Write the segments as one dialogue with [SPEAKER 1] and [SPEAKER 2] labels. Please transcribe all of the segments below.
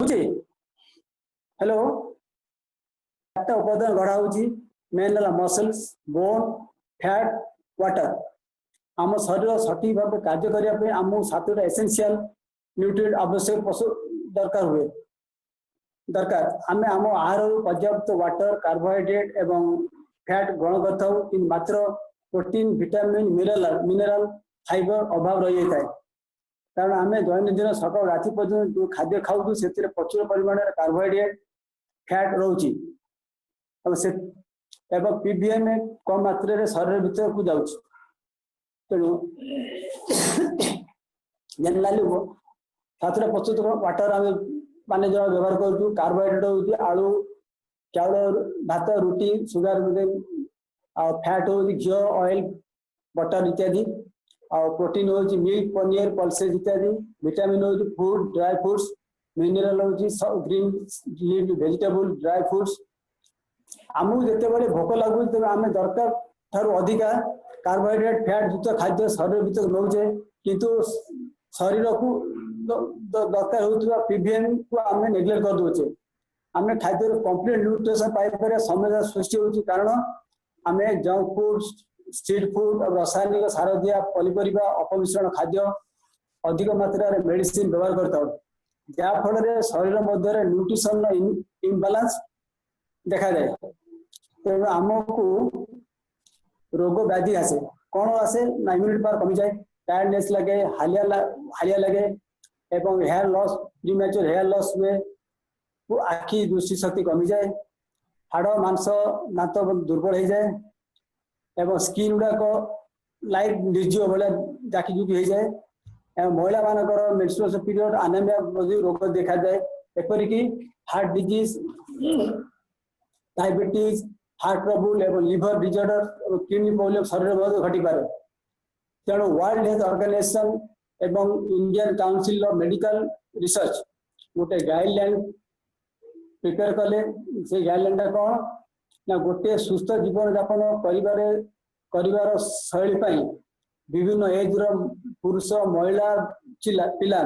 [SPEAKER 1] सुबुची hello चार्टा उपादान गढ़ा main है मसल्स बोन फैट वाटर आम शरीर सठिक भाव कार्य करने आम सातटा एसेंशियल न्यूट्रिएंट आवश्यक पशु दरकार हुए दरकार आम आम आहार पर्याप्त वाटर कार्बोहाइड्रेट एवं फैट ग्रहण कर मात्र प्रोटीन विटामिन मिनरल फाइबर अभाव रही है कारण आम दैनंदिन सकाल राति पर्यटन जो खाद्य खाऊ से प्रचुर परिमाण कार्बोहाइड्रेट फैट रोचे पीवीएम कम मात्रा शरीर भीतर को जाऊँ तेणु जेनराली 7-25 वाटर आम पानी जल व्यवहार कर कार्बोहाइड्रेट हो आलू चाउल भात रुटी सुगार फैट हो घी ऑयल बटर इत्यादि प्रोटीन हो मिल्क पनीर पल्सेस इत्यादि विटामिन हो फूड ड्राई फ्रूट्स मिनरल हो green leaf vegetable dry fruits आमको जिते बड़े भोक लगुच तेज आम दरकार ठार अधिका कार्बोहाइड्रेट फैट युक्त खाद्य शरीर भीतर नौचे किंतु शरीर को दरकार होता पीवीएम को आम नेग्लेक्ट कर दौचे आम खाद्य कंप्लीट न्यूट्रिशन पाइपर समस्या सृष्टि हो कारण आम जंक फूड स्ट्रीट फूड और रासायनिक सार दिया पनीपरिया अपमिश्रण खाद्य अधिक मात्रा मेडिसिन व्यवहार करता जहाँफल शरीर मध्य न्यूट्रिशन इम्बालांस देखा जाए तेणु आमको रोग व्याधि आसे कौन आसे ना इम्यूनिटी पावर कमी जाए टायर्डनेस लगे हालिया लगे एवं hair loss premature hair loss हुए आखि दृष्टि शक्ति कमी जाए हाड़ मांस दांत दुर्बल हो जाए एवं स्किन गुड़ाक लाइट निर्जीव भाया जाकीजुकी हो जाए एवं महिला मानकर मेंस्ट्रुएशन पीरियड एनीमिया रोग देखा जाए एपरिक heart disease diabetes heart trouble एवं लिवर डिजॉर्डर किडनी प्रॉब्लम शरीर में घटी पारे तेणु वर्ल्ड हेल्थ ऑर्गेनाइजेशन एवं Indian Council of Medical Research गोटे गाइडलाइन प्रिपेयर कले से गाइडलाइन कौन ना गोटे सुस्थ जीवन यापन कर शैली विभिन्न एज पुरुष महिला पिला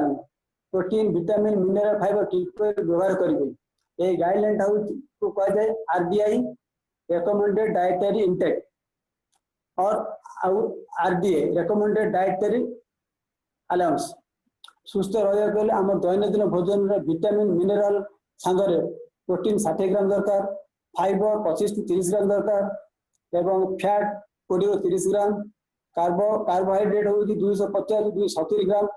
[SPEAKER 1] प्रोटीन विटामिन मिनरल फाइबर किपर व्यवहार करेंगे ये गाइडलाइन को कहा जाए आरडीआई रेकमेंडेड डाइटरी इंटेक और आरडीए रेकमेंडेड डाइटरी अलाउंस सुस्थ रहा आम दैनंदिन भोजन विटामिन मिनरल सांगरे प्रोटीन 60 ग्राम दरकार फाइबर 25-30 ग्राम दरकार एवं फैट 20-30 ग्राम कार्बोहाइड्रेट हो 250-270 ग्राम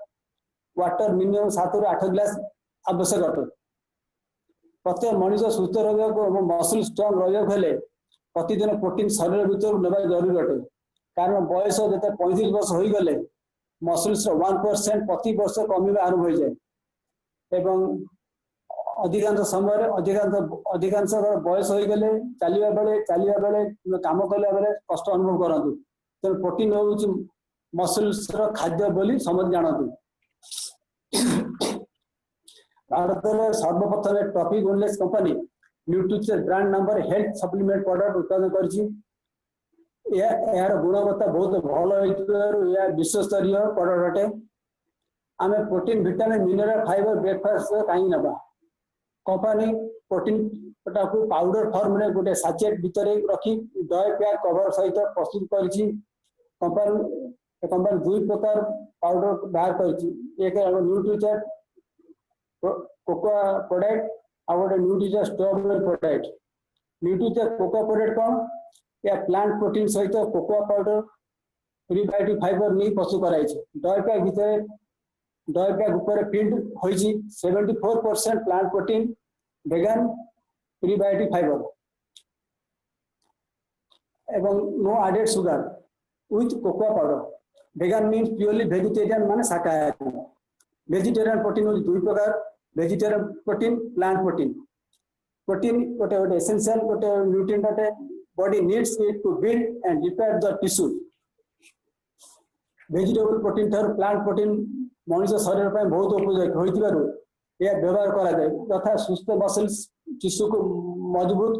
[SPEAKER 1] वाटर मिनिमम 7-8 ग्लास आवश्यक अटे प्रत्येक मनीष सुस्थ रहा मसल स्ट्रंग रहा प्रतिदिन प्रोटीन शरीर भीतर ना जरूरी अटे कारण बयस जो 35 वर्ष हो गले मसल्स 1% प्रति वर्ष कमिवा आरंभ हो जाए एवं अधिकांश समय अधिकांश बयस हो गले चलवा बेले काम कला बेले कष्ट अनुभव करते तेणु प्रोटीन हूँ मसल्स खाद्य बोली समझ जानते भारत में सर्वप्रथम trophy goodness company nutrition brand number health supplement product उत्पादन कर यार गुणवत्ता बहुत भल विश्वस्तरीय प्रोडक्ट अटे आम protein vitamin mineral fibre breakfast कहीं ना कंपनी प्रोटीन को पाउडर फॉर्म में गोटे सैचेट भीतर रखी डय पैक कवर सहित प्रस्तुत कंपनी 2 प्रकार पाउडर बाहर कर न्यूट्रिचर कोकोआ प्रोडक्ट आ गए न्यूट्रिचर स्ट्रॉबेरी प्रोडक्ट न्यूट्रिचर कोकोआ प्रोडक्ट कौन या प्लांट प्रोटीन सहित कोकोआ पाउडर प्रीबायोटिक फाइबर नहीं प्रस्तुत कराई डय पैक भीतर डय पैक ऊपर प्रिंट हो 74% plant protein vegan prebiotic fibre एवं no added sugar with cocoa powder vegan means purely vegetarian माने शाकाहारी वेजिटेरियन प्रोटीन 2 प्रकार वेजिटेरियन प्रोटीन प्लांट प्रोटीन गोटे एसेंशियल गोटे न्यूट्रिएंट अटे body needs it to build and repair the tissue vegetable protein ठार plant protein मनुष्य शरीर पर बहुत उपयोगी होइतिबारु यह व्यवहार करा जाए तथा सुस्थ मसल्स टिश्यू को मजबूत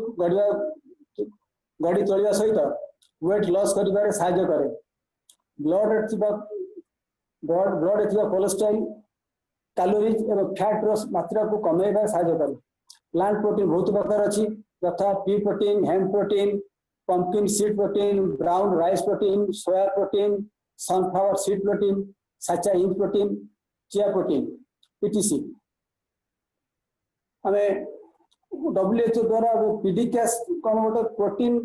[SPEAKER 1] गढ़ी चलवा सहित वेट लॉस करिबारे सहायता करे ब्लड कोलेस्ट्रॉल कैलोरीज एवं फैट रो मात्रा को कमेबा सहायता करे। प्लांट प्रोटीन बहुत प्रकार अछि तथा pea protein, hemp protein, pumpkin seed protein, brown rice protein, soya protein, sunflower seed protein, sacha inchi protein, chia protein पीटीसी। हमें WHO द्वारा पीडीकेएस कौन गोटे protein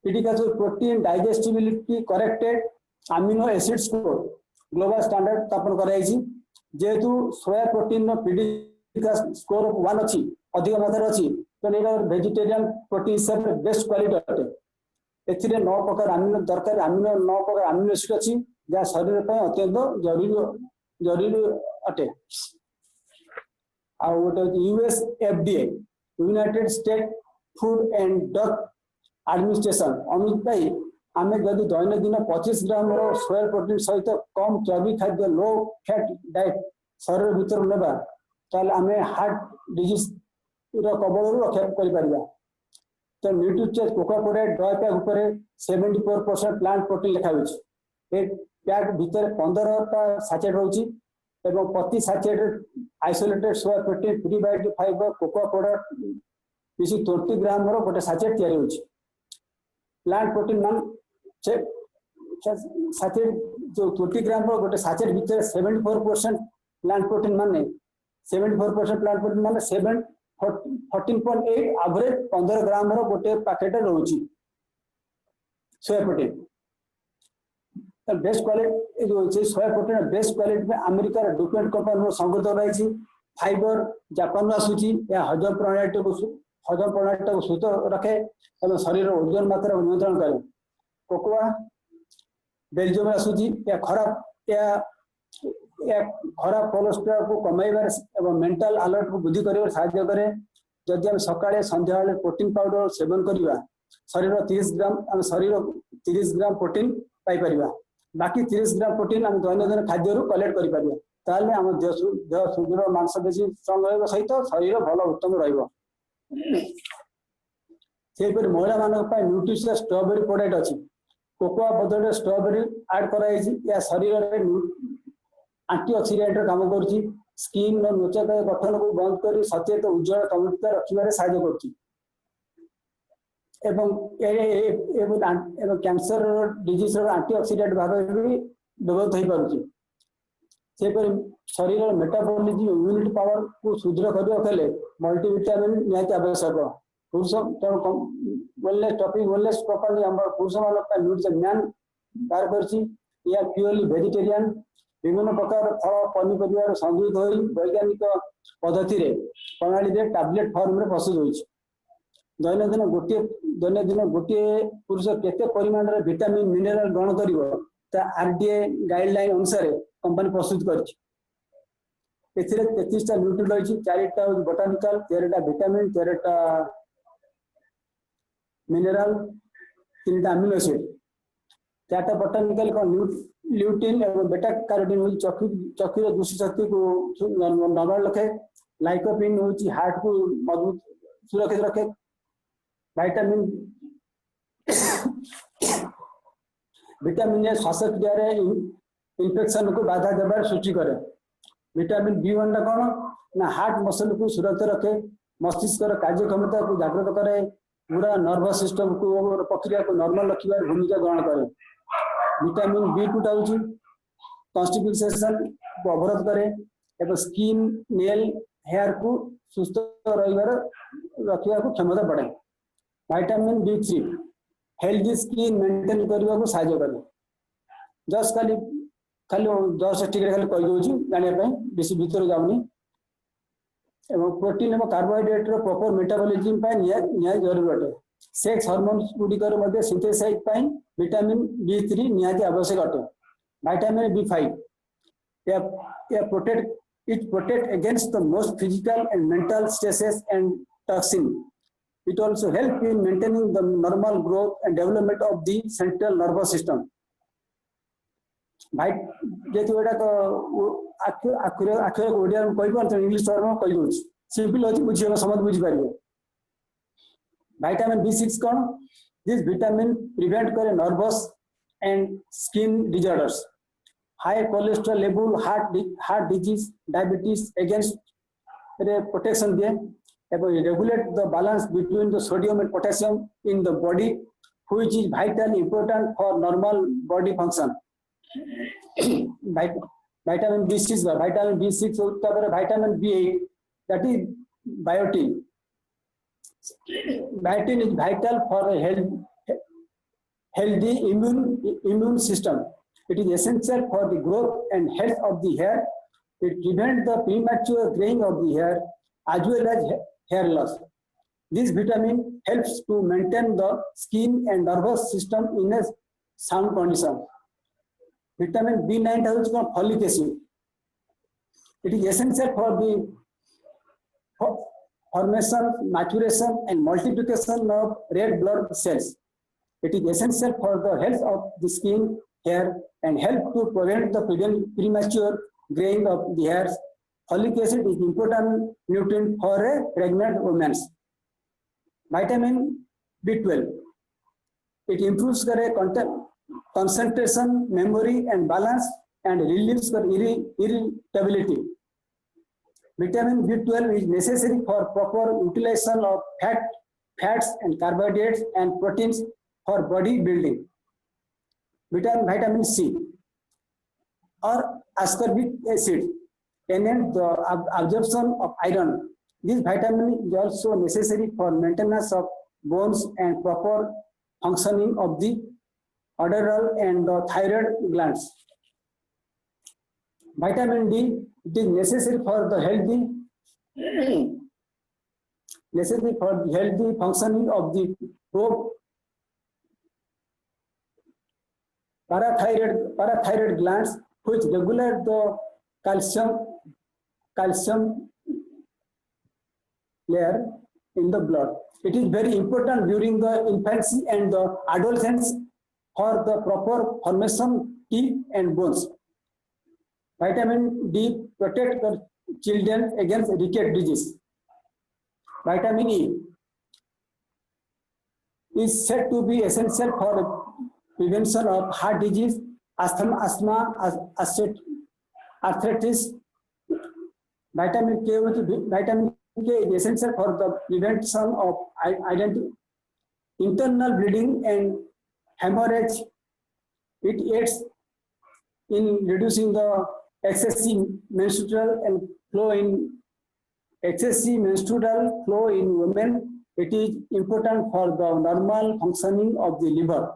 [SPEAKER 1] PDCAAS protein digestibility corrected amino acid score global standard स्थापन कराई। जेहेतु soya protein पीडीकेएस score 1 अच्छी अधिक मात्रा अच्छी तो वेजिटेरियन प्रोटीन हिसाब से बेस्ट क्वालिटी अटे। एथिरे 9 प्रकार अमीनो दरकार अमीनो 9 प्रकार अमीनो एसिड अच्छी जहाँ शरीर पर अत्यंत जरूरी अटे। US FDA United state food and drug administration अनुसार आम जदि दैनंदिन 25 ग्राम सोया प्रोटीन सहित कम चर्बी खाद्य लो फैट डाइट शरीर भीतर नेबा ताल आम हार्ट डिजीज कबल रक्षा कर। तो न्यूट्रिचेक कोका-कोला ड्राई पैक ऊपर 74% प्लांट प्रोटीन लिखा हुई। एक पैक भीतर 15टा सैचेट रोची एवं प्रति sachet isolated soya protein prebiotic fibre Coca Cola मिसी 20 ग्राम रो गोटे सैचेट तैयारी होची। प्लांट प्रोटीन मान सैचेट जो 20 ग्राम रो गोटे सैचेट भीतर 74% प्लांट प्रोटीन माने 74% प्लांट प्रोटीन माने 14.8 एवरेज 15 ग्राम रो गोटे पैकेट रोची सोया प्रोटीन। बेस्ट क्वालिटी जो सोया प्रोटीन बेस्ट क्वालिटी में अमेरिका डुपॉन्ट कंपनी संगत रही। फाइबर जापान आसूची या हजम प्रणाली को सुस्त रखे और शरीर ओजन मात्रा नियंत्रण करे। कोकोआ बेल्जियम आसूची या खराब कोलेस्ट्रॉल को कमाइबार एवं मेंटल अलर्ट को वृद्धि कर सहायता करे। जदि हम सकाळे संध्या प्रोटीन पाउडर सेवन करिवा शरीर 30 ग्राम प्रोटीन पाई परिबा। बाकी 30 ग्राम प्रोटीन हम दैनंदिन खाद्य कलेक्ट करि परिबा ताले हम देह सुदृढ़ मांसपेशी स्ट्रांग रहबो सहित शरीर भल उत्तम रहइबो। सेपर महिला मानक पाई न्यूट्रिशियस स्ट्रॉबेरी प्रोडक्ट अछि। कोकोआ बदले स्ट्रॉबेरी ऐड कराई या शरीर रे एंटीऑक्सीडेंट काम करछि। स्किन और त्वचा गठन को बंद कर सचेत उज्जवल चमकदार रखिबारे सहायता करछि एवं कैंसर डिजीज एंटीऑक्सीडेंट भाव भी व्यवहृत हो पारुछि। सेपरि शरीर मेटाबॉलिज्म इम्यूनिटी पावर को सुदृढ़ करने मल्टीविटामिन निहाती आवश्यक। पुरुष वेलनेस टॉपिक वेलनेस प्रॉपर्ली हम पुरुष मान न्यूट्रिशन मैन बाहर करछि या प्योरली वेजिटेरियन विभिन्न प्रकार फल पनीपरिया संग्रहित हो वैज्ञानिक पद्धति प्रणाली टैबलेट फॉर्म में प्रस्तुत होइछि। दैनंदिन गोटे पुरुष केते परिमाण रे विटामिन मिनरल ग्रहण करिवो ता आरडीए गाइडलाइन अनुसार कंपनी प्रस्तुत करछि। एथिरे 33टा न्यूट्रिएंट रहिछि, 4टा बोटानिकल, 13टा विटामिन, 13टा मिनरल, 3टा अमीनो एसिड। 4टा बोटानिकल को ल्यूटिन एवं बेटा कैरोटीन हो चक्षु दृष्टि शक्ति को नॉर्मल रखे। लाइकोपिन हो हार्ट को मजबूत सुरक्षित रखे। विटामिन विटामिन श्वास क्रिया इन्फेक्शन को बाधा देवार सृष्टि करे। विटामिन B1 कौन ना हार्ट मसल को सुरक्षित रखे, मस्तिष्क कार्य क्षमता को जागृत करे, पूरा नर्वस सिस्टम को प्रक्रिया को नॉर्मल रखिबार भूमिका ग्रहण करे। विटामिन B2 टाउची कॉन्स्टिपेशन को अवरोध करे एवं स्किन नेल हेयर को सुस्थ रखिया को क्षमता बढ़े। Vitamin B3 healthy skin maintain करने को सहायता करे। जस्ट खाली जस्ट ठीक खाली कही दूसरी जानापी बेसी भीतर जाऊनी। एवं प्रोटीन और कार्बोहाइड्रेट प्रॉपर मेटाबॉलिज्म निहाती जरूरी अटे। सेक्स हार्मोन्स गुड़िकर सिंथेसाइज विटामिन B3 निहाती आवश्यक अटे। Vitamin B5 protect against the most physical and mental stresses and toxin. It also helps in maintaining the normal growth and development of the central nervous system. भाई जेतु एटा तो आखिर ओडिया में कहि परत इंग्लिश टर्म कहि दोछि सिंपल होछि बुझियो समझ बुझि पारिबो। विटामिन B6 कोन दिस विटामिन प्रिवेंट करे nervous and skin disorders. high cholesterol level, heart disease, diabetes against protection दिए एवं regulate the balance between the sodium and potassium in the body, which is vital important for normal body function. Vitamin B6, vitamin B6 vitamin B8, that is biotin. Biotin is vital for a healthy immune system. It is essential for the growth and health of the hair. It prevents the premature graying of the hair as well as hair loss. This vitamin helps to maintain the skin and nervous system in a sound condition. Vitamin B9 is called folic acid. It is essential for the formation, maturation, and multiplication of red blood cells. It is essential for the health of the skin, hair, and help to prevent the premature graying of the hairs. Folic acid is important nutrient for a pregnant woman. Vitamin B12. It improves concentration, memory, and balance, and relieves irritability. Vitamin B12 is necessary for proper utilization of fats, and carbohydrates and proteins for body building. Vitamin C or ascorbic acid enhance the absorption of iron. This vitamin is also necessary for maintenance of bones and proper functioning of the adrenal and the thyroid glands. Vitamin D, it is necessary for the healthy functioning of the parathyroid glands, which regulate the calcium layer in the blood. It is very important during the infancy and the adolescence for the proper formation of teeth and bones. Vitamin D protects the children against ricket disease. Vitamin E is said to be essential for prevention of heart disease, asthma, arthritis. Vitamin K is essential for the prevention of internal bleeding and hemorrhage. It aids in reducing the excessive menstrual flow in women. It is important for the normal functioning of the liver.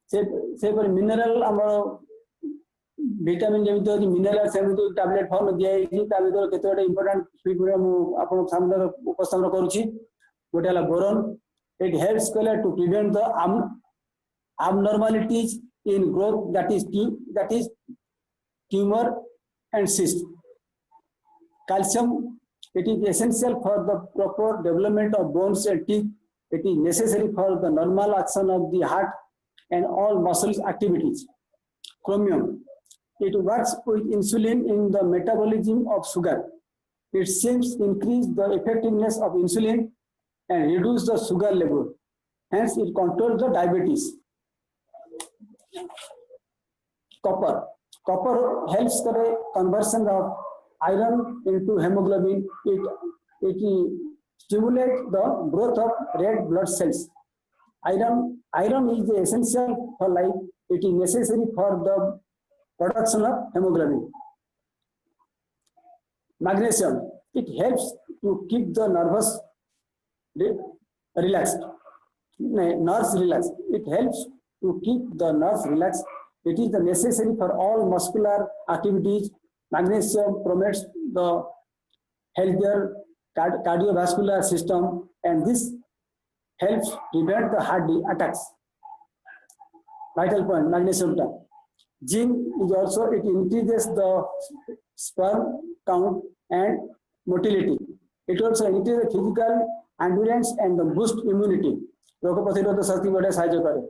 [SPEAKER 1] Say for mineral vitamin जेमिति mineral सेमिति tablet form दिया है ता भीतर केतोटा important figure मु आपन सामने उपस्थापन करूची गोटेला boron. It helps to prevent the abnormalities in growth, that is tumor and cyst. Calcium, it is essential for the proper development of bones and teeth. It is necessary for the normal action of the heart and all muscles activities. Chromium, it works with insulin in the metabolism of sugar. It seems to increase the effectiveness of insulin and reduce the sugar level. Hence, it controls the diabetes. Copper helps the conversion of iron into hemoglobin. It stimulates the growth of red blood cells. Iron is essential for life. It is necessary for the production of hemoglobin. Magnesium, it helps to keep the nerves relaxed. It helps to keep the nerves relaxed. It is necessary for all muscular activities. Magnesium promotes the healthier cardiovascular system, and this helps prevent the heart attacks. Vital point, magnesium. Zinc is also, it increases the sperm count and motility. It also increases physical endurance and the boost immunity. रोग प्रतिरोधक शक्ति बढ़े सहायता करे.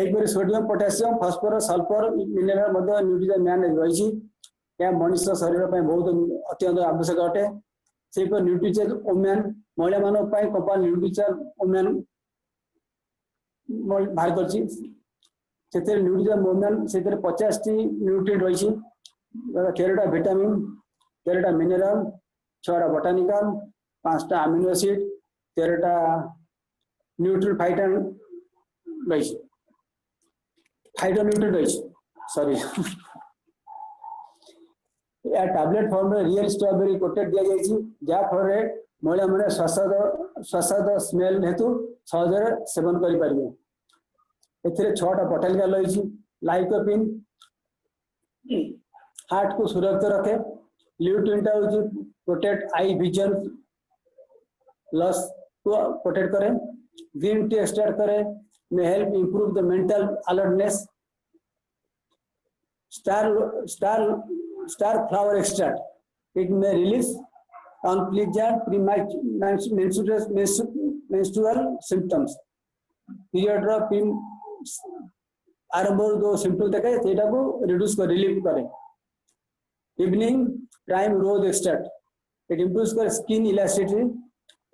[SPEAKER 1] एक बार sodium, potassium, phosphorus, sulphur mineral मध्य nutrition manage रही या मनुष्य शरीर पे बहुत अत्यंत आवश्यक अटे. से पर न्यूट्रिशन वुमेन महिला मानक पे कंपनी न्यूट्रिशन वुमेन बाहर करछि. से न्यूट्रिशन मूवमेंट से 50 टी न्यूट्रिएंट रही 13टा विटामिन 13टा मिनरल 6टा बोटानिकल 5टा अमीनो एसिड 13टा न्यूट्रिएंट फाइटोन्यूट्रिएंट रही सॉरी या टैबलेट फॉर्म में रियल स्ट्रॉबेरी कोटेड दिया जाइए जहाँ फल महिला मैंने स्वाद स्मेल हेतु सहजरे सेवन करें। एथिरे 6टा बोटानिकल रही लाइकोपिन हार्ट को सुरक्षित रखे ल्यूटिन हूँ प्रोटेक्ट आई विजन लॉस को प्रोटेक्ट करे ग्रीन टी एक्सट्रैक्ट करे may help improve the mental alertness star flower extract it may release unpleasant menstrual symptoms period ro आरंभ जो सिम्पटम देखे सेटा को रिड्यूस कर रिलीव करे evening primrose extract it improves कर skin elasticity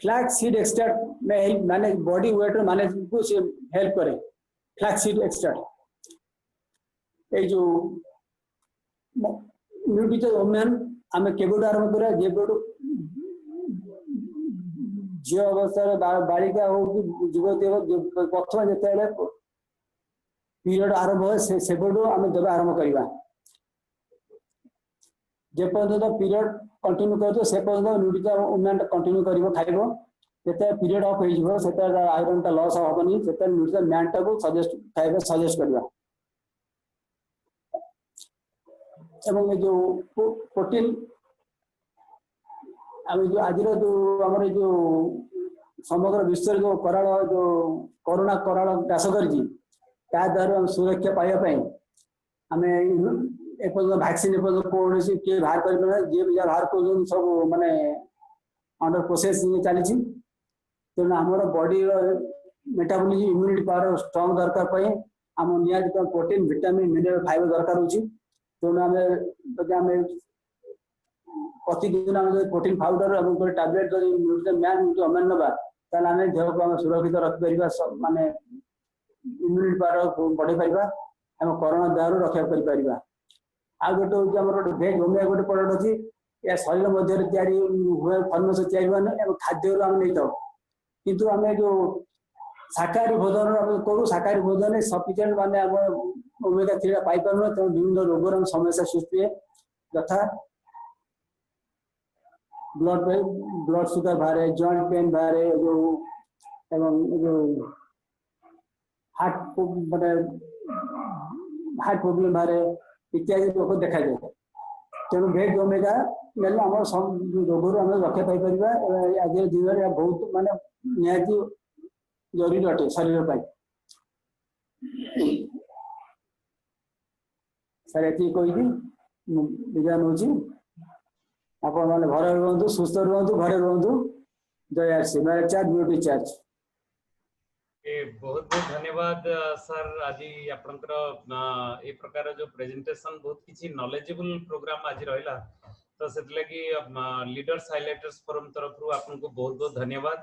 [SPEAKER 1] flax seed extract में help manage body weight manage को से हेल्प करे फ्लैक्स सीड एक्सट्रैक्ट ए जो न्यूट्रिशन वुमेन आमे केबोड आरंभ करे जेबोड जो अवस्था बालिका हो युवती हो प्रथम जेते पीरियड आरंभ हो से बडो आमे देबे आरंभ करबा जे पर्यंत पीरियड कंटिन्यू करतो से पर्यंत न्यूट्रिशन वुमेन कंटिन्यू करिवो खाइबो जेते पीरियड ऑफ होइबो सेते आयरन ता लॉस होबनी सेते न्यूट्रिशन मैन ता को सजेस्ट खाइबो सजेस्ट करबा एवं जो प्रोटीन आमे जो आज रो जो हमर जो समग्र विश्व जो कराल जो कोरोना कराल ग्रास करजी ता द्वारा सुरक्षा पाइबा आम वैक्सीन कौन किए बाहर कर जी भी बाहर कर सब माने अंडर प्रोसेस चली तेणु आम body metabolism immunity power strong दरकार आम निहत प्रोटीन विटामिन मिनरल फाइबर दरकार होची तेणु आम प्रतिदिन आम प्रोटीन पाउडर और टैबलेट न्यूट्रिशन मैन जो अमेन नवा आम देह को सुरक्षित रखिपर माने इम्यूनिटी पावर बढ़े पार आम कोरोना देह रक्षा कर आ गोटे हूँ आम गोटे भेज होमिया गोटे प्रोडक्ट अच्छी या शरीर मध्य फर्मेस या खाद्य आम नहीं था किंतु आम जो शाकाहारी भोजन करूँ शाकाहारी भोजन सफिसीयंट माने ओमेगा 3 पाई पार तेणु विभिन्न रोगर समस्या सृष्टि यथा ब्लड सुगर बाहर जॉइंट पेन बाहर जो एवं जो हार्ट माने हार्ट प्रोब्लेम बाहर इत्यादि रोग देखा जाए तेणु भेज ओमेगा नेले आम रोगर आम रक्षा पाई आज दिन में बहुत माने निहाती जरूरी अटे शरीर पर सर ये कही विदा नौ आप घर रुहतु सुस्थ रुहतु घरे रुहतु जय आरसी मेरा चार्ज ब्यूटी चार्ज
[SPEAKER 2] बहुत बहुत धन्यवाद सर आज आपनकर ए प्रकार जो प्रेजेंटेशन बहुत किछि नॉलेजेबल प्रोग्राम आज रहिला तो सेत लगी लीडर्स हाइलाइटर्स फोरम तरफ रु आपनको बहुत बहुत धन्यवाद